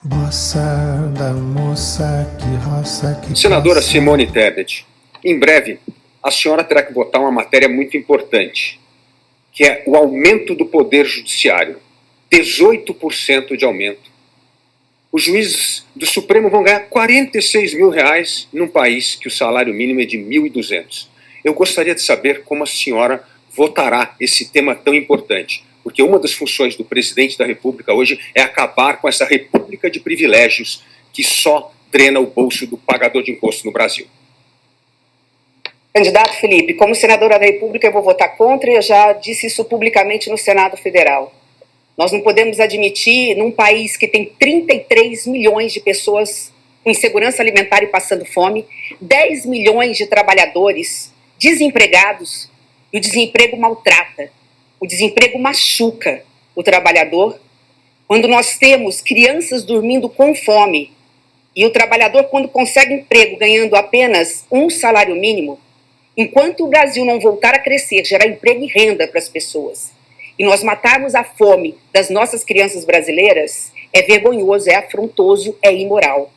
Moça da moça, que roça, que Senadora Simone Tebet, em breve a senhora terá que votar uma matéria muito importante, que é o aumento do poder judiciário. 18% de aumento. Os juízes do Supremo vão ganhar R$46 mil num país que o salário mínimo é de 1.200. Eu gostaria de saber como a senhora votará esse tema tão importante, porque uma das funções do presidente da República hoje é acabar com essa república de privilégios que só drena o bolso do pagador de imposto no Brasil. Candidato Felipe, como senadora da República eu vou votar contra e eu já disse isso publicamente no Senado Federal. Nós não podemos admitir, num país que tem 33 milhões de pessoas com insegurança alimentar e passando fome, 10 milhões de trabalhadores desempregados, e o desemprego maltrata, o desemprego machuca o trabalhador. Quando nós temos crianças dormindo com fome e o trabalhador, quando consegue emprego ganhando apenas um salário mínimo, enquanto o Brasil não voltar a crescer, gerar emprego e renda para as pessoas, e nós matarmos a fome das nossas crianças brasileiras, é vergonhoso, é afrontoso, é imoral.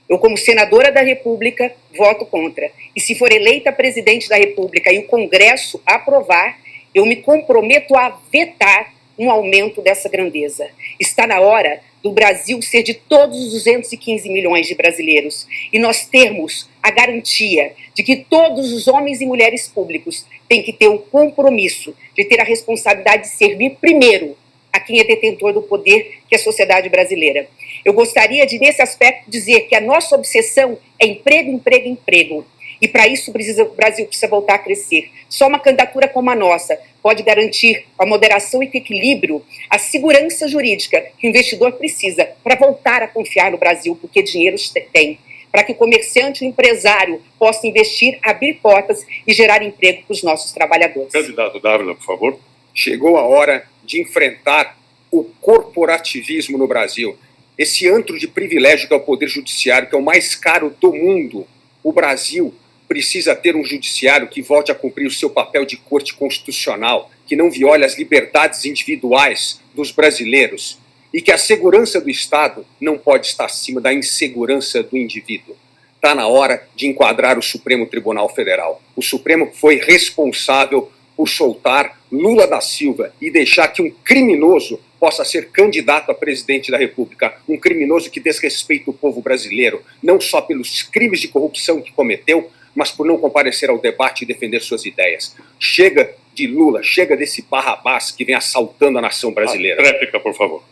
Eu, como senadora da República, voto contra. E se for eleita presidente da República e o Congresso aprovar, eu me comprometo a vetar um aumento dessa grandeza. Está na hora do Brasil ser de todos os 215 milhões de brasileiros e nós termos a garantia de que todos os homens e mulheres públicos têm que ter o compromisso de ter a responsabilidade de servir primeiro a quem é detentor do poder, que é a sociedade brasileira. Eu gostaria de, nesse aspecto, dizer que a nossa obsessão é emprego, emprego, emprego. E para isso o Brasil precisa voltar a crescer. Só uma candidatura como a nossa pode garantir a moderação e o equilíbrio, a segurança jurídica que o investidor precisa para voltar a confiar no Brasil, porque dinheiro tem. Para que o comerciante e o empresário possam investir, abrir portas e gerar emprego para os nossos trabalhadores. Candidato Dávila, por favor. Chegou a hora de enfrentar o corporativismo no Brasil. Esse antro de privilégio que é o Poder Judiciário, que é o mais caro do mundo. O Brasil precisa ter um judiciário que volte a cumprir o seu papel de corte constitucional, que não viole as liberdades individuais dos brasileiros e que a segurança do Estado não pode estar acima da insegurança do indivíduo. Está na hora de enquadrar o Supremo Tribunal Federal. O Supremo foi responsável por soltar Lula da Silva e deixar que um criminoso possa ser candidato a presidente da República, um criminoso que desrespeita o povo brasileiro, não só pelos crimes de corrupção que cometeu, mas por não comparecer ao debate e defender suas ideias. Chega de Lula, chega desse Barrabás que vem assaltando a nação brasileira. Réplica, por favor.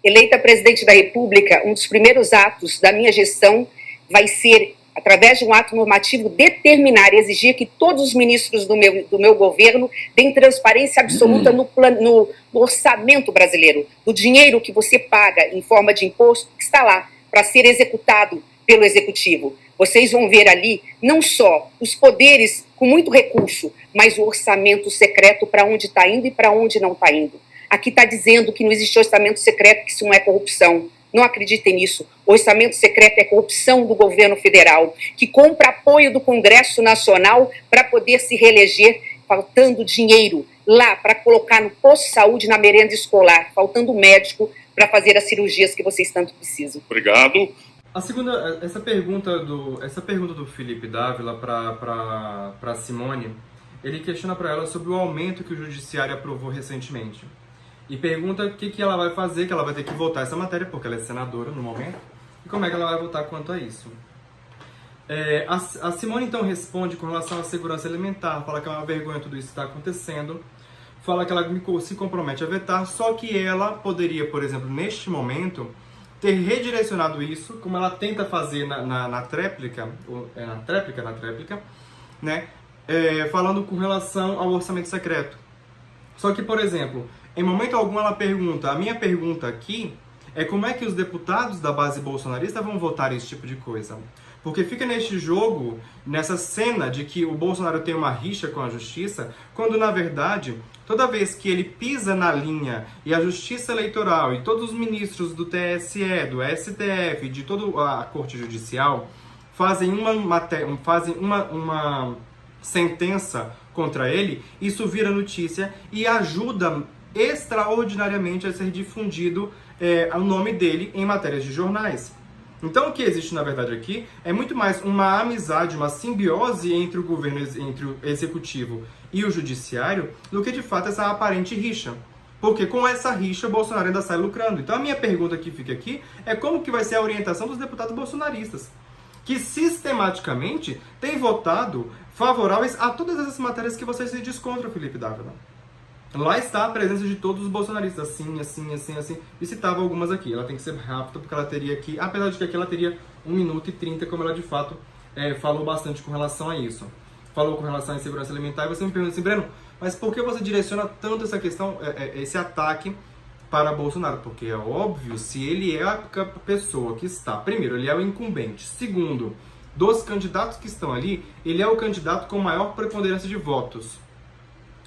Eleita presidente da República, um dos primeiros atos da minha gestão vai ser, através de um ato normativo, determinar e exigir que todos os ministros do meu governo deem transparência absoluta no orçamento brasileiro, do dinheiro que você paga em forma de imposto, que está lá para ser executado pelo Executivo. Vocês vão ver ali não só os poderes com muito recurso, mas o orçamento secreto para onde está indo e para onde não está indo. Aqui está dizendo que não existe orçamento secreto, que isso não é corrupção. Não acreditem nisso. O orçamento secreto é corrupção do governo federal, que compra apoio do Congresso Nacional para poder se reeleger, faltando dinheiro lá para colocar no posto de saúde, na merenda escolar, faltando médico para fazer as cirurgias que vocês tanto precisam. Obrigado. Essa pergunta do Felipe Dávila para Simone, ele questiona para ela sobre o aumento que o Judiciário aprovou recentemente. E pergunta o que ela vai fazer, que ela vai ter que votar essa matéria, porque ela é senadora no momento, e como é que ela vai votar quanto a isso. A Simone, então, responde com relação à segurança alimentar, fala que é uma vergonha tudo isso que está acontecendo, fala que ela se compromete a vetar, só que ela poderia, por exemplo, neste momento, ter redirecionado isso, como ela tenta fazer na tréplica, né, falando com relação ao orçamento secreto. Só que, por exemplo, em momento algum ela pergunta, a minha pergunta aqui é como é que os deputados da base bolsonarista vão votar esse tipo de coisa. Porque fica neste jogo, nessa cena de que o Bolsonaro tem uma rixa com a justiça, quando na verdade, toda vez que ele pisa na linha e a justiça eleitoral e todos os ministros do TSE, do STF, de toda a corte judicial, fazem uma sentença contra ele, isso vira notícia e ajuda extraordinariamente a ser difundido o nome dele em matérias de jornais. Então o que existe na verdade aqui é muito mais uma amizade, uma simbiose entre o governo, entre o executivo e o judiciário, do que de fato essa aparente rixa. Porque com essa rixa, Bolsonaro ainda sai lucrando. Então a minha pergunta que fica aqui é como que vai ser a orientação dos deputados bolsonaristas, que sistematicamente têm votado favoráveis a todas essas matérias que vocês se diz contra, Felipe Dávila. Lá está a presença de todos os bolsonaristas, assim, e citava algumas aqui. Ela tem que ser rápida, porque ela teria aqui, apesar de que aqui ela teria 1 minuto e 30, como ela de fato falou bastante com relação a isso. Falou com relação à insegurança alimentar, e você me pergunta assim, Breno, mas por que você direciona tanto essa questão, esse ataque para Bolsonaro? Porque é óbvio, se ele é a pessoa que está, primeiro, ele é o incumbente, segundo, dos candidatos que estão ali, ele é o candidato com maior preponderância de votos.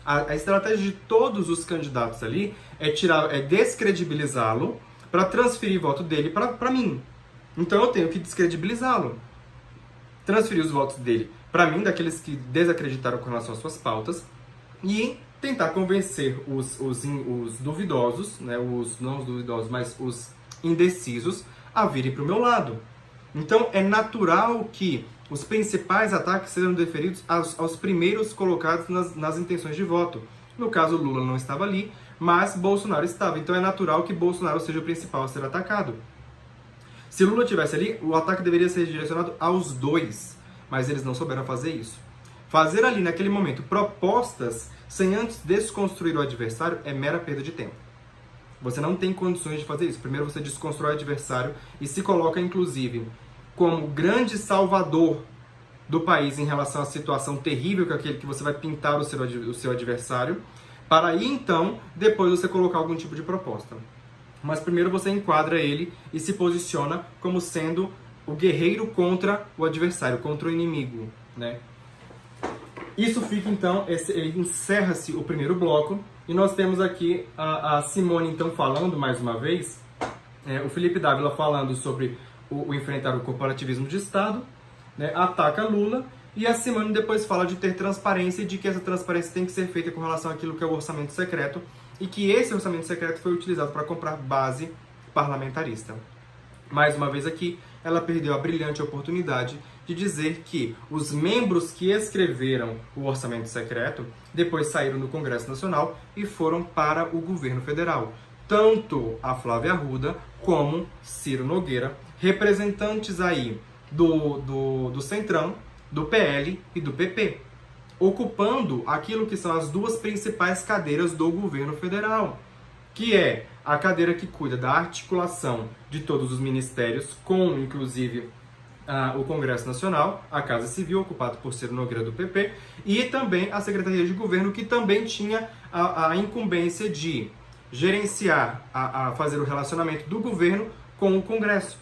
A estratégia de todos os candidatos ali é descredibilizá-lo para transferir voto dele para mim. Então eu tenho que descredibilizá-lo. Transferir os votos dele para mim, daqueles que desacreditaram com relação às suas pautas, e tentar convencer os duvidosos, né, não os duvidosos, mas os indecisos, a virem para o meu lado. Então é natural que os principais ataques sejam deferidos aos primeiros colocados nas intenções de voto. No caso, Lula não estava ali, mas Bolsonaro estava. Então é natural que Bolsonaro seja o principal a ser atacado. Se Lula estivesse ali, o ataque deveria ser direcionado aos dois, mas eles não souberam fazer isso. Fazer ali, naquele momento, propostas sem antes desconstruir o adversário é mera perda de tempo. Você não tem condições de fazer isso. Primeiro você desconstrói o adversário e se coloca, inclusive, como grande salvador do país em relação à situação terrível que aquele que você vai pintar o seu adversário, para aí, então, depois você colocar algum tipo de proposta. Mas primeiro você enquadra ele e se posiciona como sendo o guerreiro contra o adversário, contra o inimigo, né? Isso fica, então, encerra-se o primeiro bloco, e nós temos aqui a Simone, então, falando mais uma vez, o Felipe Dávila falando sobre o enfrentar o corporativismo de Estado, né, ataca Lula, e a Simone depois fala de ter transparência e de que essa transparência tem que ser feita com relação àquilo que é o orçamento secreto, e que esse orçamento secreto foi utilizado para comprar base parlamentarista. Mais uma vez aqui, ela perdeu a brilhante oportunidade de dizer que os membros que escreveram o orçamento secreto depois saíram do Congresso Nacional e foram para o governo federal. Tanto a Flávia Arruda como Ciro Nogueira, representantes aí do Centrão, do PL e do PP, ocupando aquilo que são as duas principais cadeiras do governo federal, que é a cadeira que cuida da articulação de todos os ministérios, com, inclusive, o Congresso Nacional, a Casa Civil, ocupado por Ciro Nogueira do PP, e também a Secretaria de Governo, que também tinha a incumbência de gerenciar, fazer o relacionamento do governo com o Congresso.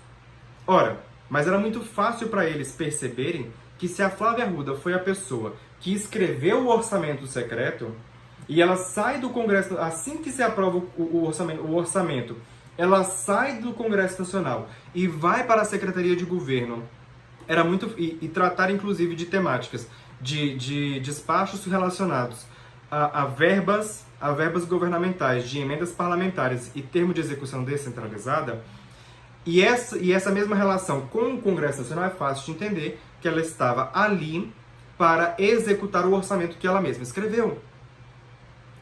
Ora, mas era muito fácil para eles perceberem que se a Flávia Arruda foi a pessoa que escreveu o orçamento secreto, e ela sai do Congresso, assim que se aprova o orçamento, ela sai do Congresso Nacional e vai para a Secretaria de Governo, era muito, e tratar inclusive de temáticas, de despachos relacionados a verbas governamentais, de emendas parlamentares e termo de execução descentralizada, e essa mesma relação com o Congresso Nacional é fácil de entender que ela estava ali para executar o orçamento que ela mesma escreveu.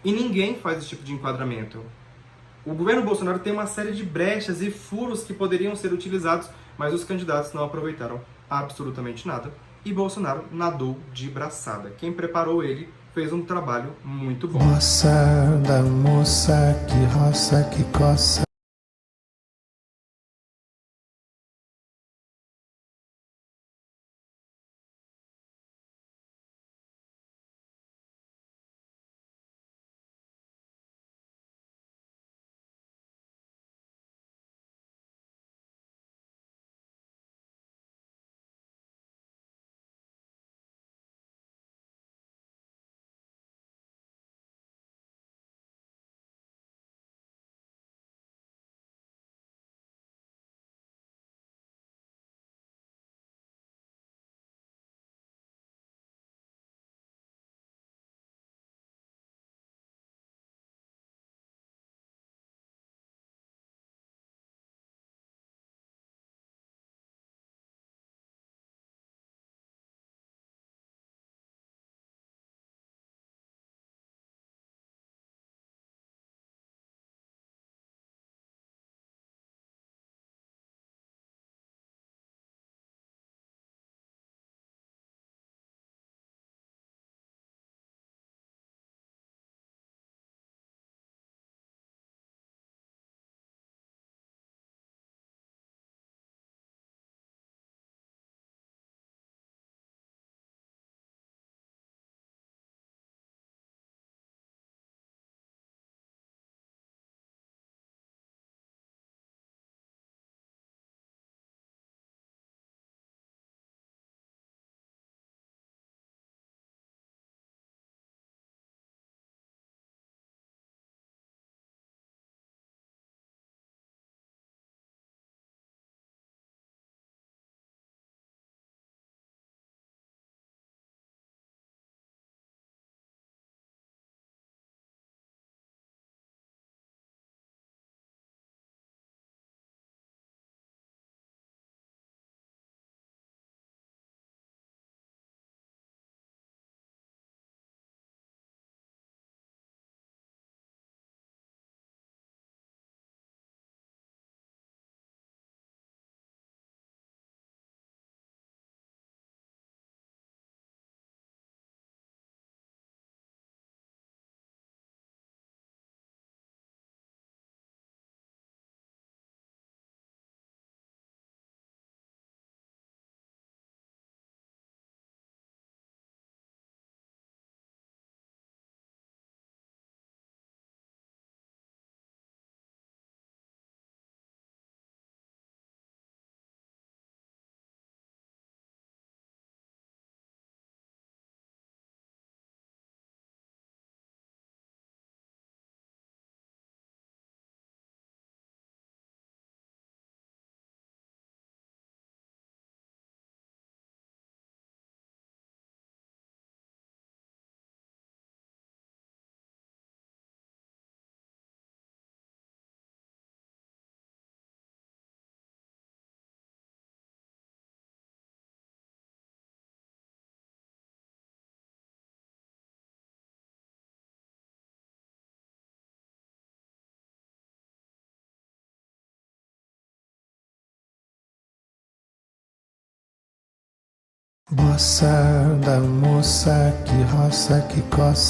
E ninguém faz esse tipo de enquadramento. O governo Bolsonaro tem uma série de brechas e furos que poderiam ser utilizados, mas os candidatos não aproveitaram absolutamente nada. E Bolsonaro nadou de braçada. Quem preparou ele fez um trabalho muito bom. Moça da moça, que roça, que coça. Bossa da moça que roça, que coça.